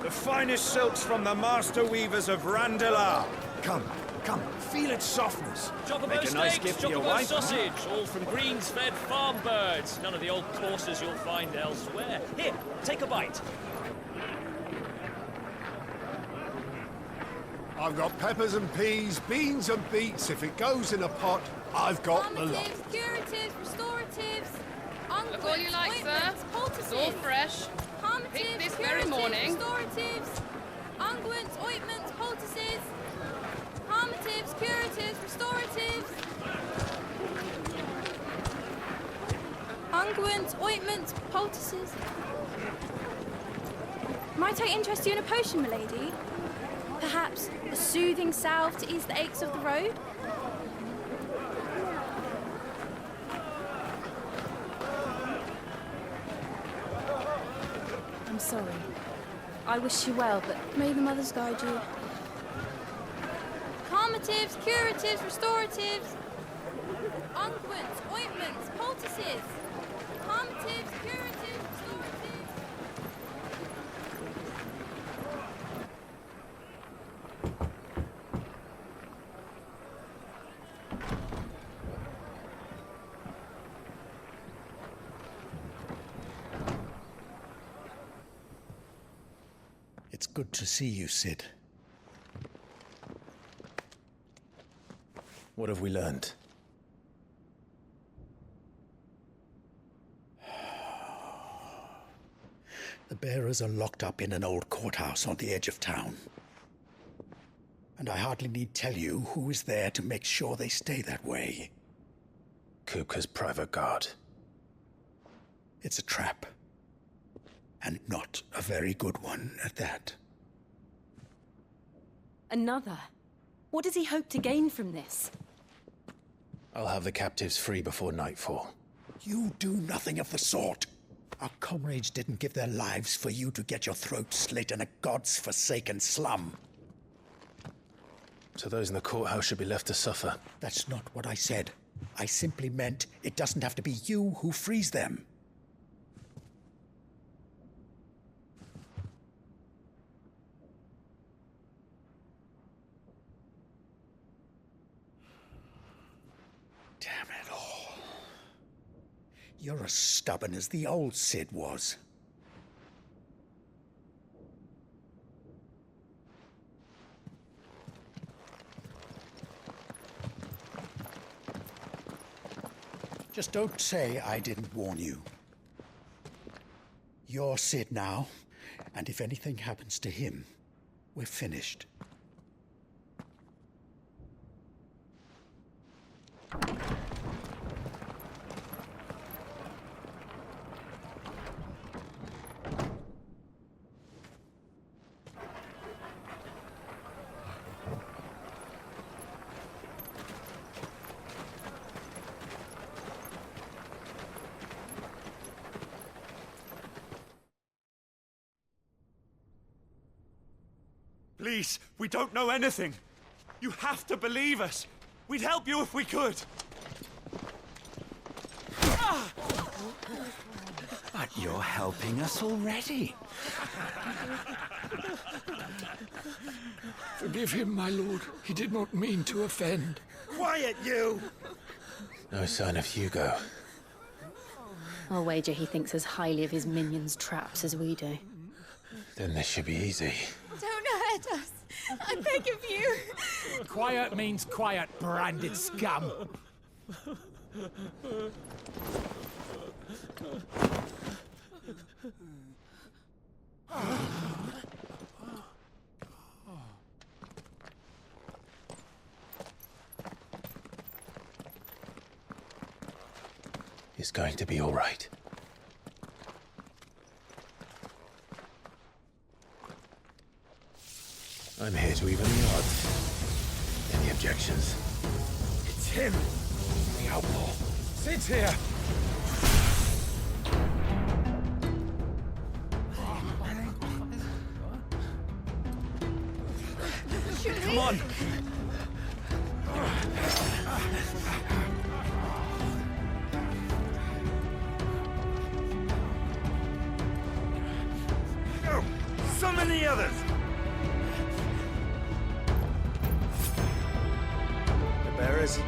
The finest silks from the master weavers of Randelar. Come, come, feel its softness. Chocobo Make a nice steaks, gift for your chocobo wife. sausage, all from greens-fed farm birds. None of the old courses you'll find elsewhere. Here, take a bite. I've got peppers and peas, beans and beets. If it goes in a pot, I've got the lot. Calmatives, curatives, restoratives, Look all you like, sir. It's all fresh. Picked this very morning. Restoratives, unguents, ointments, poultices. Calmatives, curatives, restoratives. Unguents, ointments, poultices. Might I interest you in a potion, milady? Perhaps a soothing salve to ease the aches of the road? I'm sorry. I wish you well, but may the mothers guide you. Calmatives, curatives, restoratives. Unguents, ointments, poultices. Calmatives, curatives, restoratives. It's good to see you, Cid. What have we learned? The bearers are locked up in an old courthouse on the edge of town. And I hardly need tell you who is there to make sure they stay that way. Kupka's private guard. It's a trap. And not a very good one at that. Another? What does he hope to gain from this? I'll have the captives free before nightfall. You do nothing of the sort. Our comrades didn't give their lives for you to get your throat slit in a god's forsaken slum. So those in the courthouse should be left to suffer. That's not what I said. I simply meant it doesn't have to be you who frees them. Damn it all. You're as stubborn as the old Cid was. Just don't say I didn't warn you. You're Cid now, and if anything happens to him, we're finished. Please, we don't know anything. You have to believe us. We'd help you if we could. But you're helping us already. Forgive him, my lord. He did not mean to offend. Quiet, you! No sign of Hugo. I'll wager he thinks as highly of his minions' traps as we do. Then this should be easy. Don't hurt us. I beg of you. Quiet means quiet, branded scum. It's going to be all right. I'm here to even the odds. Any objections? It's him! The outlaw! Cid's here! Come on! Son many others? The bearers?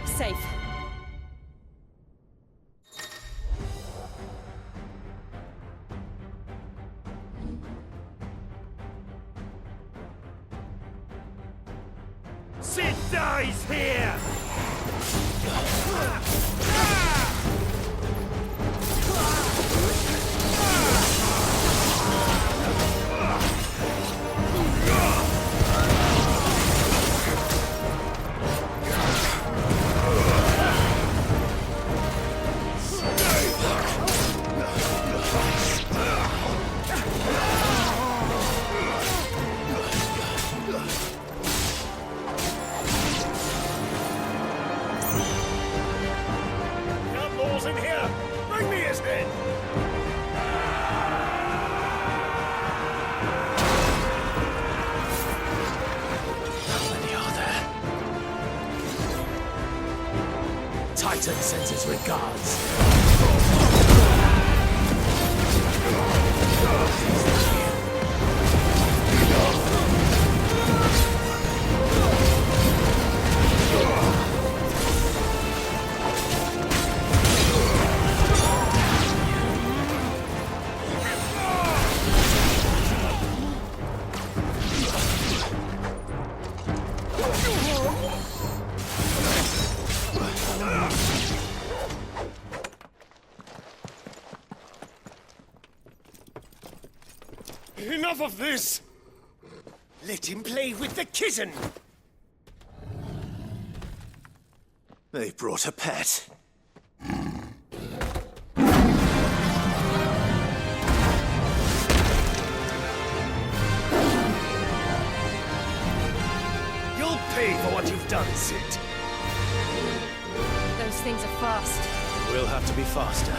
Safe. Cid dies here! Outlaws in here! Bring me his head! How many are there? Titan sends his regards. Enough of this! Let him play with the kitten! They brought a pet. You'll pay for what you've done, Cid. Those things are fast. We'll have to be faster.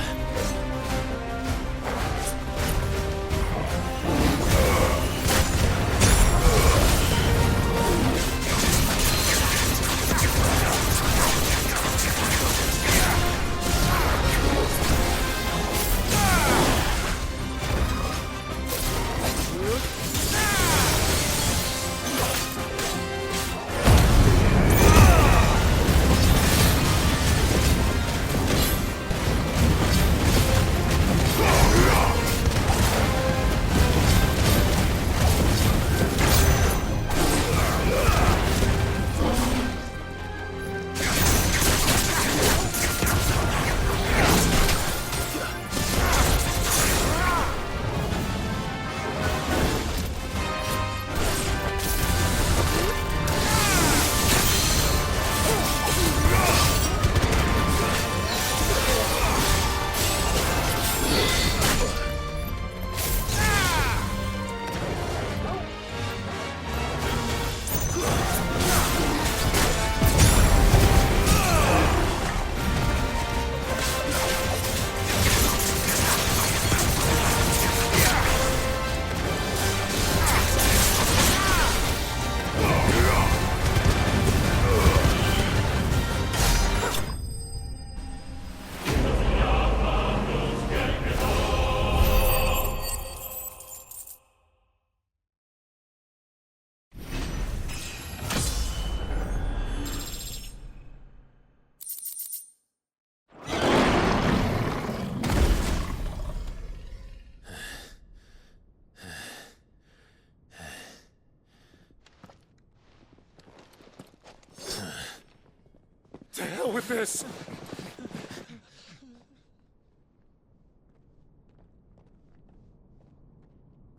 To hell with this!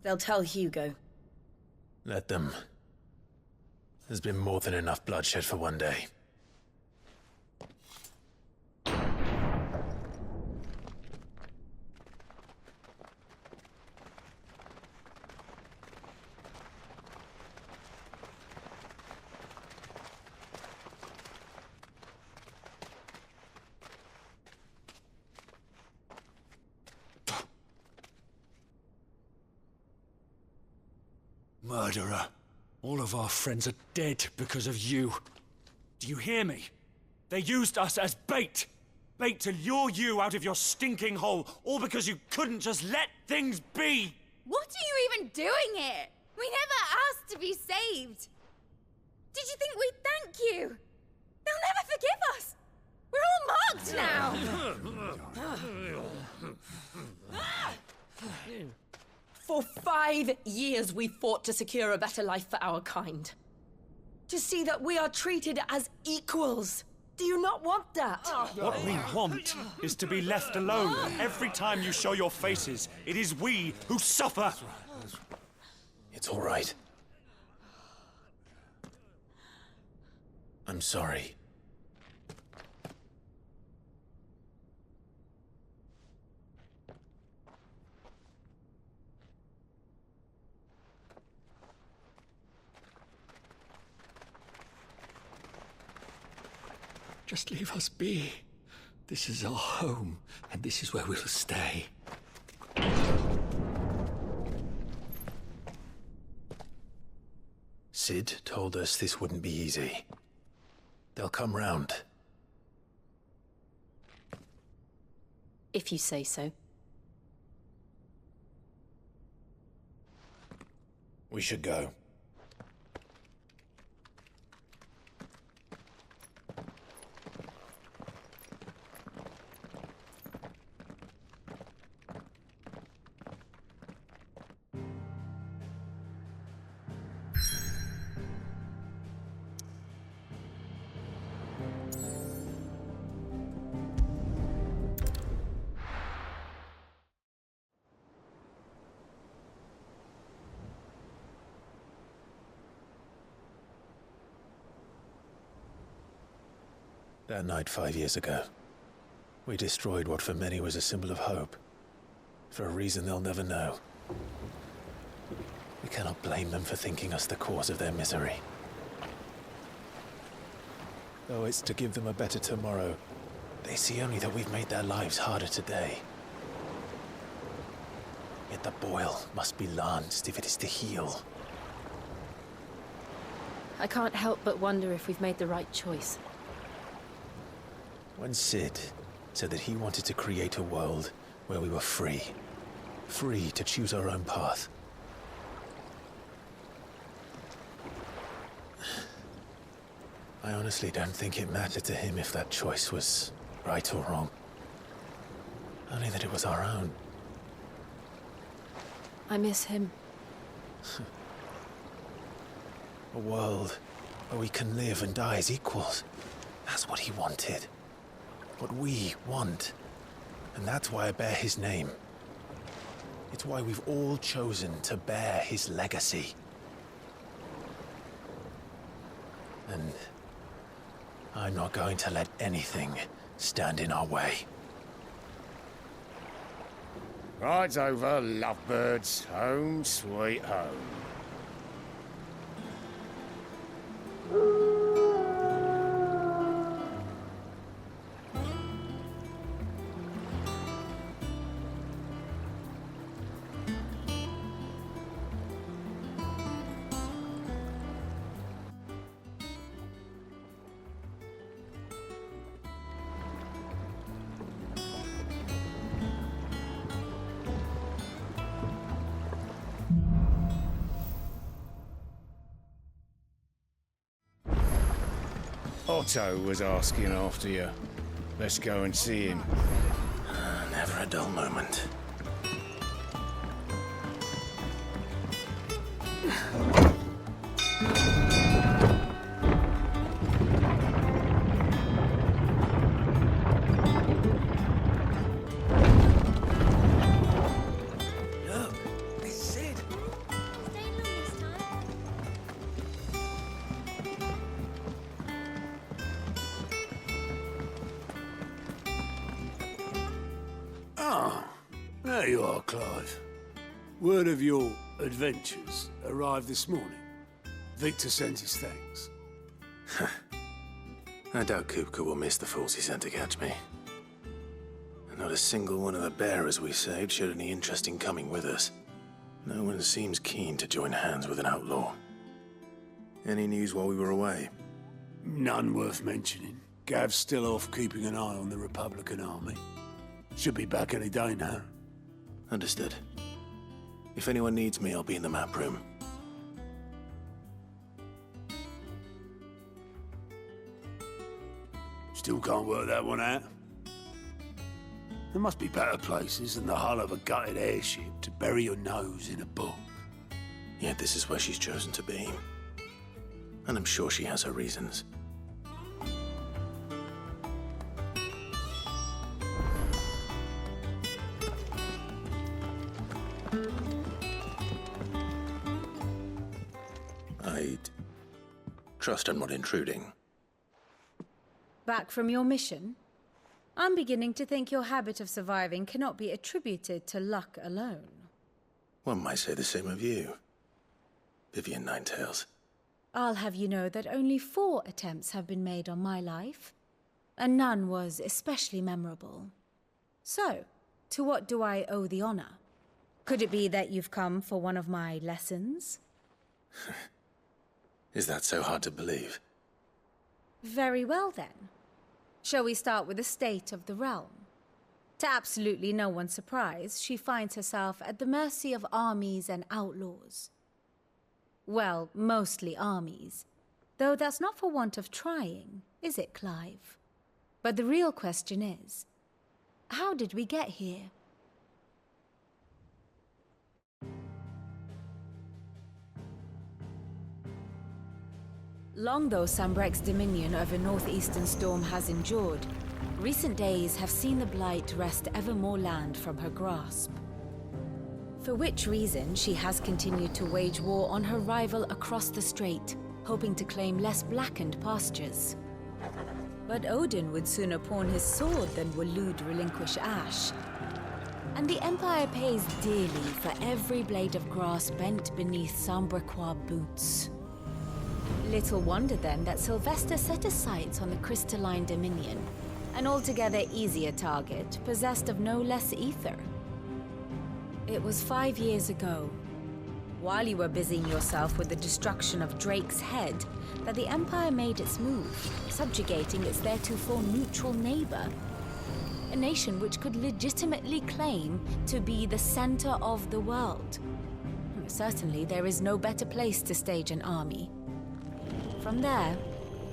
They'll tell Hugo. Let them. There's been more than enough bloodshed for one day. Murderer. All of our friends are dead because of you. Do you hear me? They used us as bait. Bait to lure you out of your stinking hole, all because you couldn't just let things be. What are you even doing here? We never asked to be saved. Did you think we'd thank you? They'll never forgive us. We're all marked now. For 5 years we fought to secure a better life for our kind. To see that we are treated as equals. Do you not want that? What we want is to be left alone. Every time you show your faces, it is we who suffer. It's all right. I'm sorry. Just leave us be. This is our home, and this is where we'll stay. Cid told us this wouldn't be easy. They'll come round. If you say so. We should go. That night 5 years ago, we destroyed what for many was a symbol of hope. For a reason they'll never know. We cannot blame them for thinking us the cause of their misery. Though it's to give them a better tomorrow, they see only that we've made their lives harder today. Yet the boil must be lanced if it is to heal. I can't help but wonder if we've made the right choice. When Cid said that he wanted to create a world where we were free. Free to choose our own path. I honestly don't think it mattered to him if that choice was right or wrong. Only that it was our own. I miss him. A world where we can live and die as equals. That's what he wanted. What we want. And that's why I bear his name. It's why we've all chosen to bear his legacy. And I'm not going to let anything stand in our way. Ride's over, lovebirds. Home sweet home. Otto was asking after you. Let's go and see him. Never a dull moment. Look, it's Cid. There you are, Clive. Word of your adventures arrived this morning. Victor sent his thanks. I doubt Kupka will miss the fools he sent to catch me. And not a single one of the bearers we saved showed any interest in coming with us. No one seems keen to join hands with an outlaw. Any news while we were away? None worth mentioning. Gav's still off keeping an eye on the Republican army. Should be back any day now. Understood. If anyone needs me, I'll be in the map room. Still can't work that one out? There must be better places than the hull of a gutted airship to bury your nose in a book. Yet this is where she's chosen to be. And I'm sure she has her reasons. I'd trust I'm not intruding. Back from your mission? I'm beginning to think your habit of surviving cannot be attributed to luck alone. One might say the same of you, Vivian Ninetails. I'll have you know that only 4 attempts have been made on my life, and none was especially memorable. So, to what do I owe the honor? Could it be that you've come for one of my lessons? Is that so hard to believe? Very well then. Shall we start with the state of the realm? To absolutely no one's surprise, she finds herself at the mercy of armies and outlaws. Well, mostly armies. Though that's not for want of trying, is it, Clive? But the real question is, how did we get here? Long though Sambrek's dominion over northeastern Storm has endured, recent days have seen the Blight wrest ever more land from her grasp. For which reason she has continued to wage war on her rival across the strait, hoping to claim less blackened pastures. But Odin would sooner pawn his sword than Waloed relinquish Ash. And the Empire pays dearly for every blade of grass bent beneath Sambrequois boots. Little wonder then that Sylvester set his sights on the crystalline dominion, an altogether easier target, possessed of no less ether. It was 5 years ago, while you were busying yourself with the destruction of Drake's head, that the Empire made its move, subjugating its theretofore neutral neighbor. A nation which could legitimately claim to be the center of the world. Certainly, there is no better place to stage an army. From there,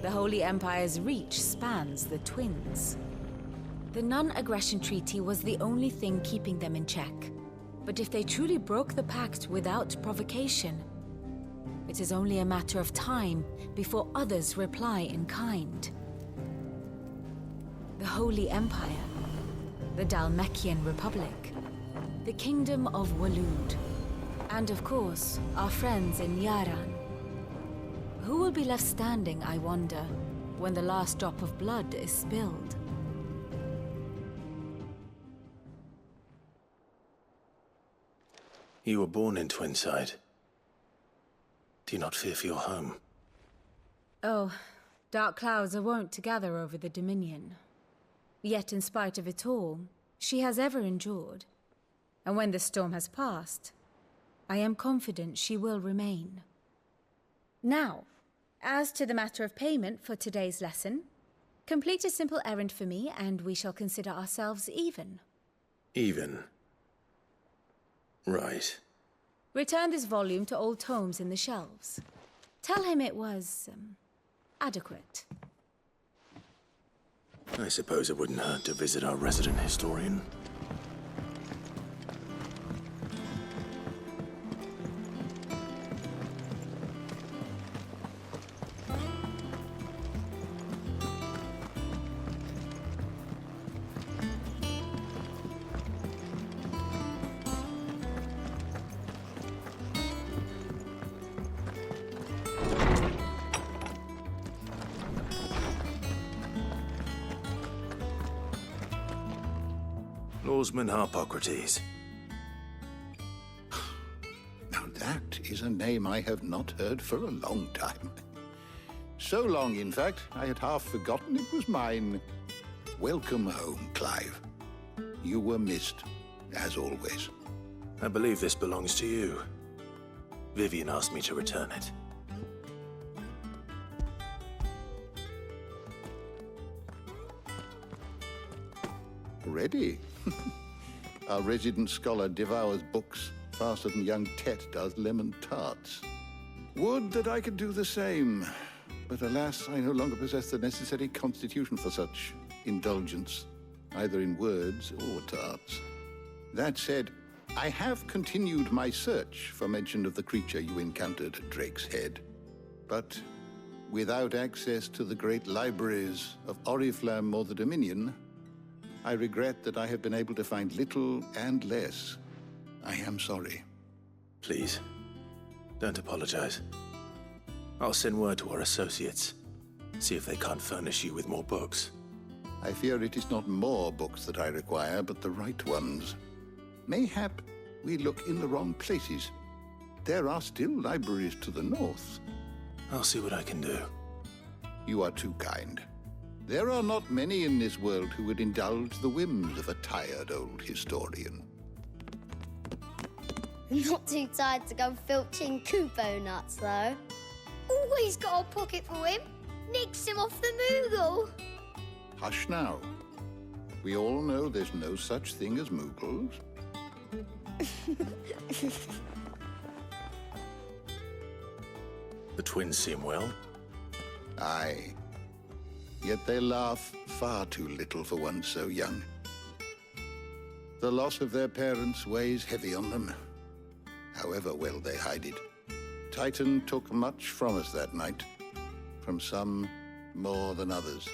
the Holy Empire's reach spans the Twins. The non-aggression treaty was the only thing keeping them in check. But if they truly broke the pact without provocation, it is only a matter of time before others reply in kind. The Holy Empire, the Dhalmekian Republic, the Kingdom of Waloed, and of course, our friends in Yaran. Who will be left standing, I wonder, when the last drop of blood is spilled? You were born in Twinside. Do you not fear for your home? Oh, dark clouds are wont to gather over the Dominion. Yet in spite of it all, she has ever endured. And when the storm has passed, I am confident she will remain. Now, as to the matter of payment for today's lesson, complete a simple errand for me and we shall consider ourselves even. Even? Right. Return this volume to old tomes in the shelves. Tell him it was, adequate. I suppose it wouldn't hurt to visit our resident historian. Lawsman Harpocrates. Now that is a name I have not heard for a long time. So long, in fact, I had half forgotten it was mine. Welcome home, Clive. You were missed, as always. I believe this belongs to you. Vivian asked me to return it. Ready? Our resident scholar devours books, faster than young Tet does lemon tarts. Would that I could do the same, but alas, I no longer possess the necessary constitution for such indulgence, either in words or tarts. That said, I have continued my search for mention of the creature you encountered at Drake's Head, but without access to the great libraries of Oriflamme or the Dominion, I regret that I have been able to find little and less. I am sorry. Please, don't apologize. I'll send word to our associates, see if they can't furnish you with more books. I fear it is not more books that I require, but the right ones. Mayhap we look in the wrong places. There are still libraries to the north. I'll see what I can do. You are too kind. There are not many in this world who would indulge the whims of a tired old historian. Not too tired to go filching Kupo nuts, though. Always got a pocket for him. Nicks him off the Moogle. Hush now. We all know there's no such thing as Moogles. The twins seem well. Aye. Yet they laugh far too little for one so young. The loss of their parents weighs heavy on them, however well they hide it. Titan took much from us that night, from some more than others,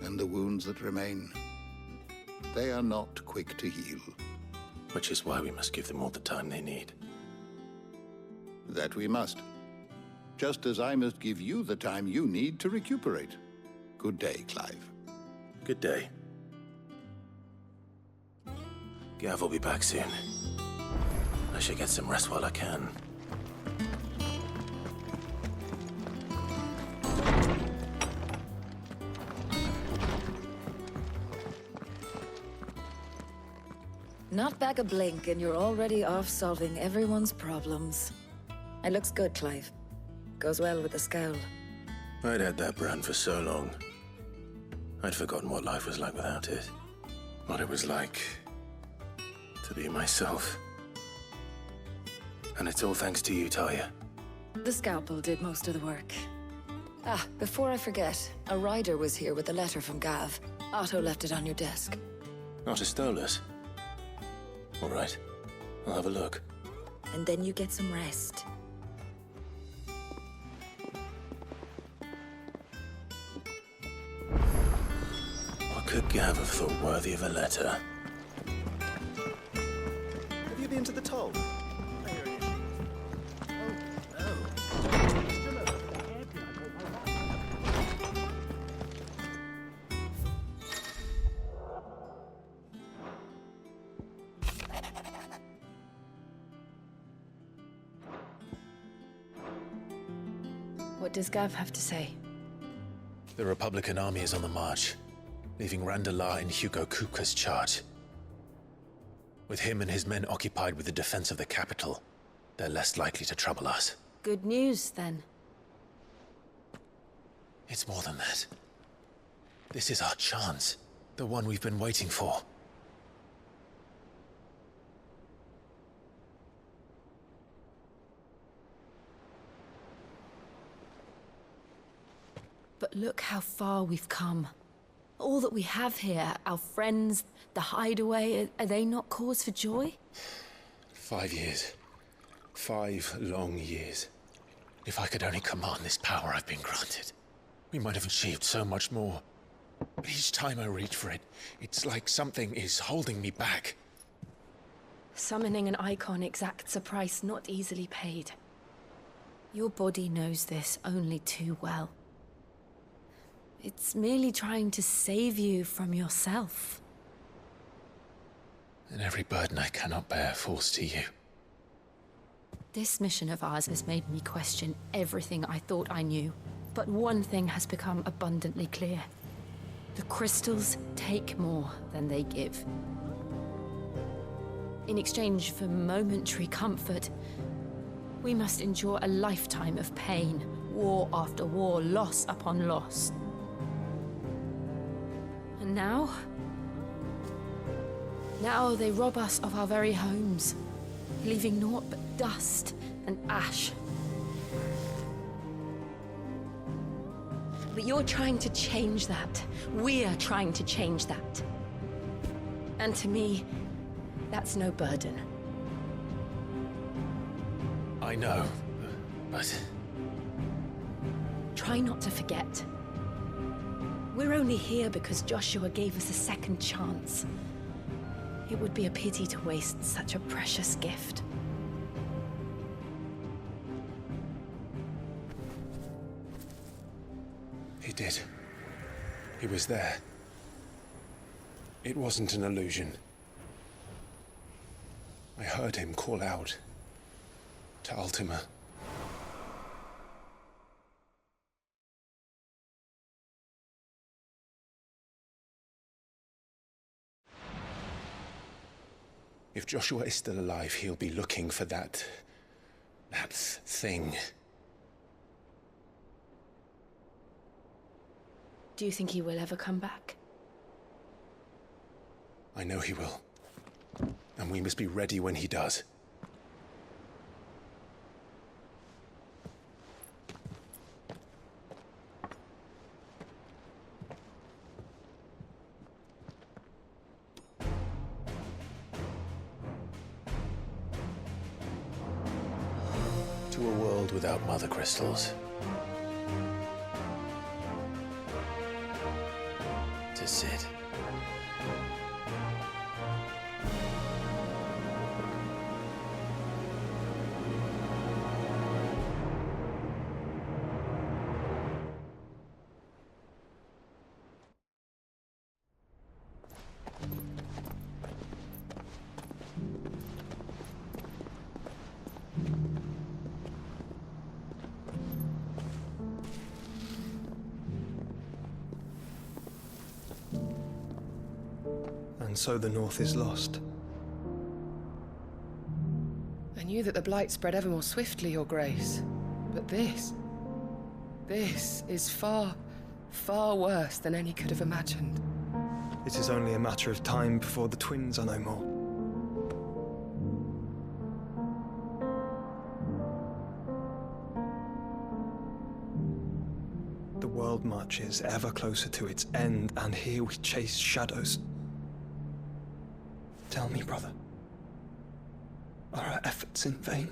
and the wounds that remain, they are not quick to heal. Which is why we must give them all the time they need. That we must. Just as I must give you the time you need to recuperate. Good day, Clive. Good day. Gav will be back soon. I should get some rest while I can. Not back a blink and you're already off solving everyone's problems. It looks good, Clive. Goes well with the scowl. I'd had that brand for so long. I'd forgotten what life was like without it. What it was like to be myself. And it's all thanks to you, Talia. The scalpel did most of the work. Ah, before I forget, a rider was here with a letter from Gav. Otto left it on your desk. Not a Stolas. All right, I'll have a look. And then you get some rest. What could Gav have thought worthy of a letter? Have you been to the toll? What does Gav have to say? The Republican army is on the march, leaving Randalar in Hugo Kupka's charge. With him and his men occupied with the defense of the capital, they're less likely to trouble us. Good news, then. It's more than that. This is our chance, the one we've been waiting for. But look how far we've come. All that we have here, our friends, the hideaway, are they not cause for joy? 5 years. 5 long years. If I could only command this power I've been granted, we might have achieved so much more. But each time I reach for it, it's like something is holding me back. Summoning an icon exacts a price not easily paid. Your body knows this only too well. It's merely trying to save you from yourself. And every burden I cannot bear falls to you. This mission of ours has made me question everything I thought I knew. But one thing has become abundantly clear. The crystals take more than they give. In exchange for momentary comfort, we must endure a lifetime of pain, war after war, loss upon loss. And now they rob us of our very homes, leaving naught but dust and ash. But you're trying to change that. We're trying to change that. And to me, that's no burden. I know, but... Try not to forget. We're only here because Joshua gave us a second chance. It would be a pity to waste such a precious gift. He did. He was there. It wasn't an illusion. I heard him call out to Ultima. If Joshua is still alive, he'll be looking for that thing. Do you think he will ever come back? I know he will. And we must be ready when he does. To a world without mother crystals. To Cid. And so the North is lost. I knew that the Blight spread ever more swiftly, Your Grace. But this is far, far worse than any could have imagined. It is only a matter of time before the twins are no more. The world marches ever closer to its end, and here we chase shadows. Tell me, brother, are our efforts in vain?